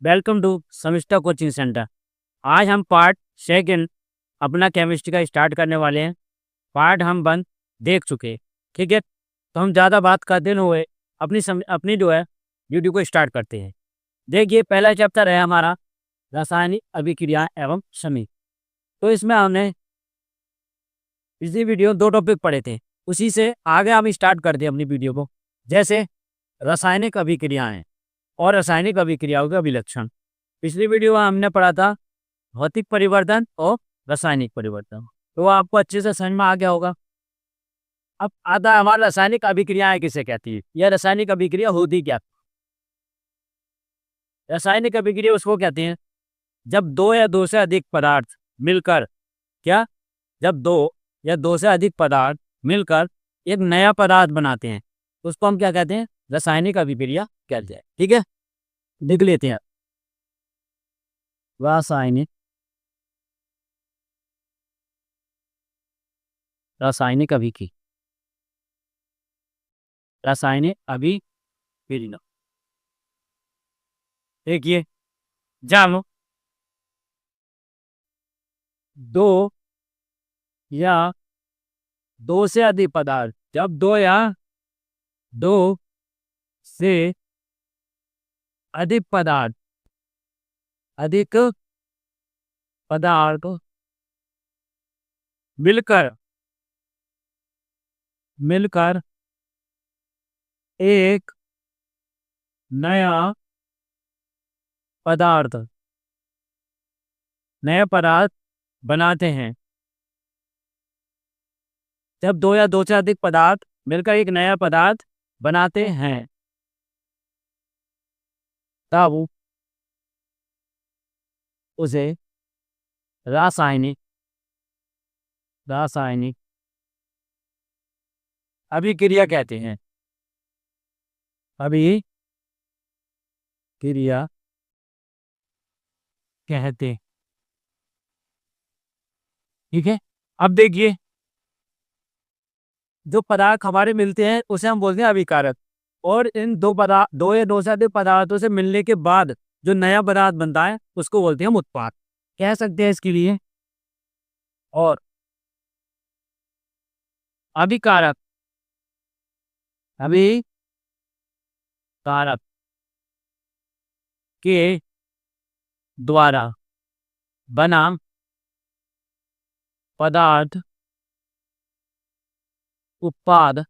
Welcome to Samishta coaching centre. आज हम part second अपना केमिस्ट्री का स्टार्ट करने वाले हैं। पार्ट हम वन देख चुके हैं, ठीक है। तो हम ज़्यादा बात करते न हुए अपनी जो है वीडियो को स्टार्ट करते हैं। देखिए, पहला चैप्टर है हमारा रासायनिक अभिक्रिया एवं समीप। तो इसमें हमने पिछली वीडियो 2 टॉपिक पढ़े थे, उसी से आगे हम स्टार्ट करते हैं अपनी वीडियो को। जैसे रासायनिक अभिक्रियाएं और रासायनिक अभिक्रियाओं के अभिलक्षण। पिछली वीडियो में हमने पढ़ा था भौतिक परिवर्तन और रासायनिक परिवर्तन, तो आपको अच्छे से समझ में आ गया होगा। अब आता है हमारा रासायनिक अभिक्रियाएं किसे कहती है, या रासायनिक अभिक्रिया होती क्या। रासायनिक अभिक्रिया उसको कहते हैं जब दो या दो से अधिक पदार्थ मिलकर क्या जब दो से अधिक पदार्थ मिलकर एक नया पदार्थ बनाते हैं, तो उसको हम क्या कहते हैं, रासायनिक अभिक्रिया कहते हैं। ठीक है, लिख लेते हैं। रासायनिक रासायनिक अभिक्रिया रासायनिक अभिक्रिया। देखिए, जब दो या दो से अधिक पदार्थ जब दो से अधिक पदार्थ मिलकर एक नया पदार्थ बनाते हैं। जब दो या दो से अधिक पदार्थ मिलकर एक नया पदार्थ बनाते हैं, तब उसे रासायनिक अभिक्रिया कहते हैं। अभिक्रिया कहते, ठीक है। अब देखिए, जो पदार्थ हमारे मिलते हैं उसे हम बोलते हैं अभिकारक, और इन दो या दो से अधिक पदार्थों से मिलने के बाद जो नया पदार्थ बनता है उसको बोलते हैं हम उत्पाद कह सकते हैं इसके लिए। और अभिकारक के द्वारा बना पदार्थ उत्पाद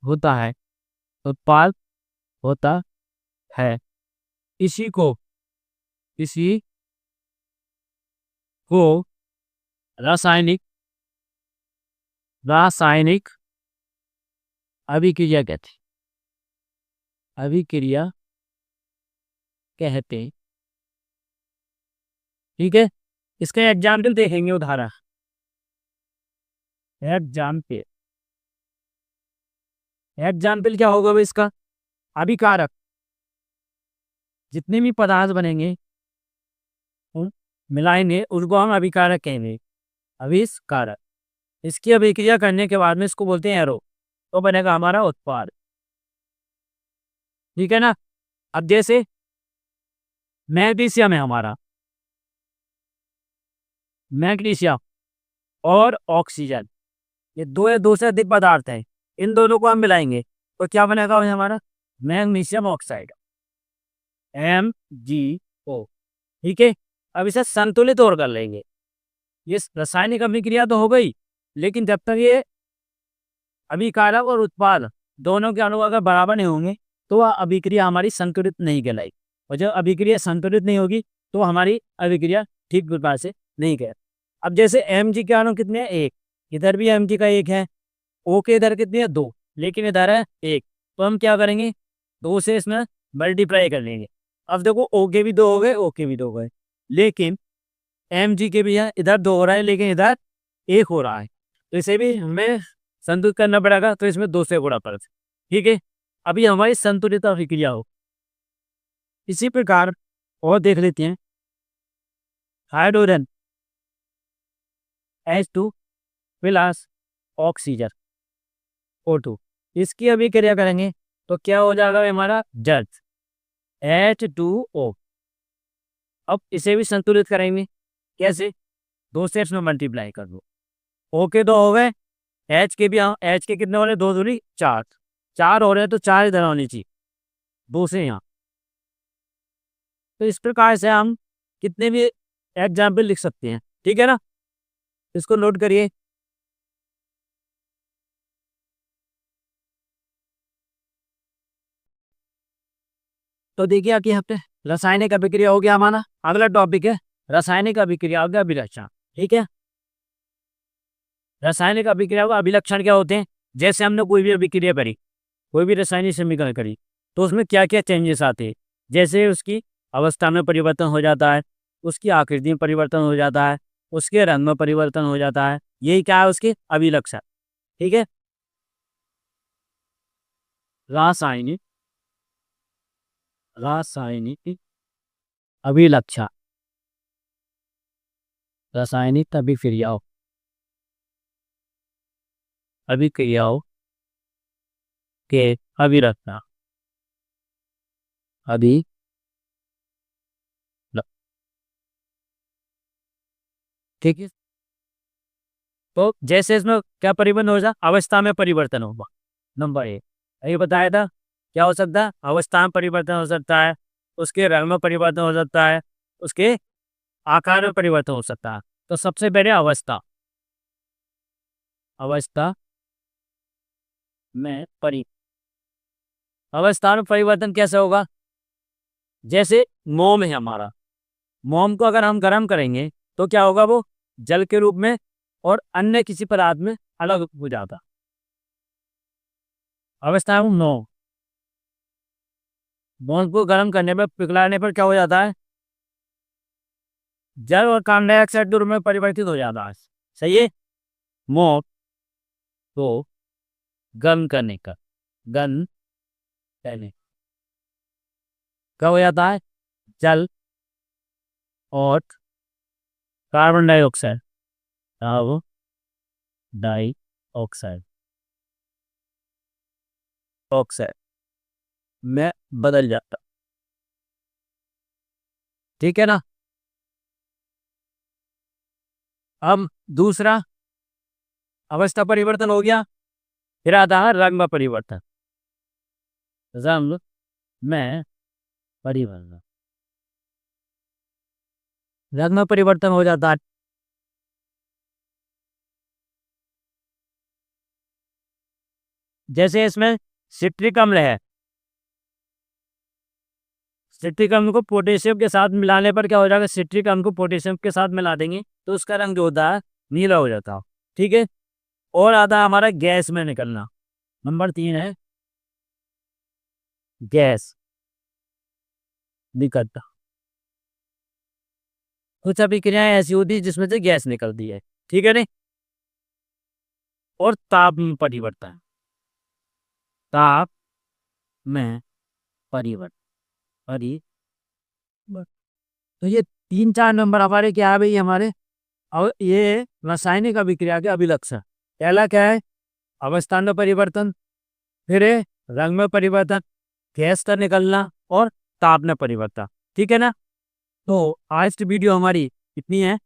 होता है। इसी को रासायनिक अभिक्रिया कहते हैं। ठीक है, इसका एग्जाम्पल देखेंगे, उदाहरण। एग्जाम्पल क्या होगा भाई इसका, अभिकारक। जितने भी पदार्थ बनेंगे मिलाएंगे उसको हम अभिकारक कहेंगे, अभिकारक। इसकी अभिक्रिया करने के बाद में इसको बोलते हैं एरो, तो बनेगा हमारा उत्पाद। ठीक है ना। अब जैसे मैग्नीशियम है हमारा, मैग्नीशियम और ऑक्सीजन, ये दो या दो से अधिक पदार्थ हैं। इन दोनों को हम मिलाएंगे तो क्या बनेगा हमारा, मैग्नीशियम ऑक्साइड, MgO। ठीक है, अब इसे संतुलित और कर लेंगे। ये रासायनिक अभिक्रिया तो हो गई, लेकिन जब तक ये अभिकारक और उत्पाद दोनों के अणु अगर बराबर नहीं होंगे तो वह अभिक्रिया हमारी संतुलित नहीं कहलाएगी। और जब अभिक्रिया संतुलित नहीं होगी तो हमारी अभिक्रिया ठीक प्रकार से नहीं कहलाएगी। अब जैसे Mg के अणु कितने हैं, एक। इधर भी Mg का एक है, O के इधर कितने हैं, दो, लेकिन इधर है एक। तो हम क्या करेंगे, दो से इसमें मल्टीप्लाई कर लेंगे। अब देखो, O के भी दो हो गए, O के भी दो हो गए, लेकिन Mg के भी है, इधर दो हो रहा है लेकिन इधर एक हो रहा है, तो इसे भी हमें संतुलित करना पड़ेगा, तो इसमें दो से गुणा कर। ठीक है, अभी हमारी संतुलित अभिक्रिया हो। इसी प्रकार और देख लेते हैं, hydrogen H2 plus oxygen O2, इसकी अभिक्रिया करेंगे तो क्या हो जाएगा हमारा जल। H2O। अब इसे भी संतुलित करेंगे, कैसे? दो स्टेप्स में मल्टीप्लाई कर दो। O के दो हो गए, H के भी, H के कितने हो रहे? दो दूनी चार, चार हो रहे हैं तो चार इधर होनी चाहिए, दो से यहाँ। तो इस प्रकार से हम कितने भी एग्जाम्पल लिख सकते हैं, ठीक है ना? इसको नोट करिए। तो देखिए कि हफ्ते रासायनिक अभिक्रिया हो गया हमारा। अगला टॉपिक है रासायनिक अभिक्रिया हो गया अभिलक्षण, ठीक है? रासायनिक अभिक्रिया का अभिलक्षण क्या होते हैं? जैसे हमने कोई भी अभिक्रिया करी, कोई भी रासायनिक समीकरण करी, तो उसमें क्या क्या चेंजेस आते हैं। जैसे उसकी अवस्था में परिवर्तन हो जाता है, उसकी आकृति में परिवर्तन हो जाता है, उसके रंग में परिवर्तन हो जाता है, यही क्या है? उसके अभिलक्षण, ठीक है? रासायनिक रासायनिक अभिलक्षण, रासायनिक अभिक्रियाओं अभिक्रियाओं के अभिलक्षण अभी ठीक है। तो जैसे इसमें क्या परिवर्तन हो जाए? अवस्था में परिवर्तन होगा, नंबर एक। ये बताया था क्या हो सकता है? अवस्था में परिवर्तन हो सकता है, उसके रंग में परिवर्तन हो सकता है, उसके आकार में परिवर्तन हो सकता है। तो सबसे पहले अवस्था, अवस्था में परि अवस्था में परिवर्तन कैसे होगा? जैसे मोम है हमारा, मोम को अगर हम गर्म करेंगे तो क्या होगा? वो जल के रूप में और अन्य किसी पदार्थ में अलग हो जाता। अवस्था है नौ, मोम को गर्म करने पर, पिघलाने पर क्या हो जाता है? जल और कार्बन डाइऑक्साइड के रूप में परिवर्तित हो जाता है, सही है? मोम को गर्म करने का, गर्म करने क्या हो जाता है? जल और carbon dioxide, carbon dioxide oxide में बदल जाता, ठीक है ना? अब दूसरा अवस्था परिवर्तन हो गया, फिर आता है रंग में परिवर्तन, रंग में परिवर्तन, रंग में परिवर्तन हो जाता है। जैसे इसमें सिट्रिक अम्ल है, सिट्रिक अम्ल को पोटेशियम के साथ मिलाने पर क्या हो जाएगा? सिट्रिक अम्ल को पोटेशियम के साथ मिला देंगे तो उसका रंग जो होता है नीला हो जाता है, ठीक है? और आता है हमारा गैस में निकलना, नंबर 3 है गैस निकलता। कुछ अभिक्रियाएं ऐसी होती है जिसमें से गैस निकलती है, ठीक है नहीं? और ताप में परिवर्तन, ताप में परिवर्तन परिवर्तन। तो ये 3-4 नंबर हमारे क्या है भाई? हमारे और ये रासायनिक अभिक्रिया के अभिलक्षण। पहला क्या है? अवस्था में परिवर्तन, फिर है रंग में परिवर्तन, गैस का निकलना और ताप में परिवर्तन, ठीक है ना? तो आज की वीडियो हमारी इतनी है।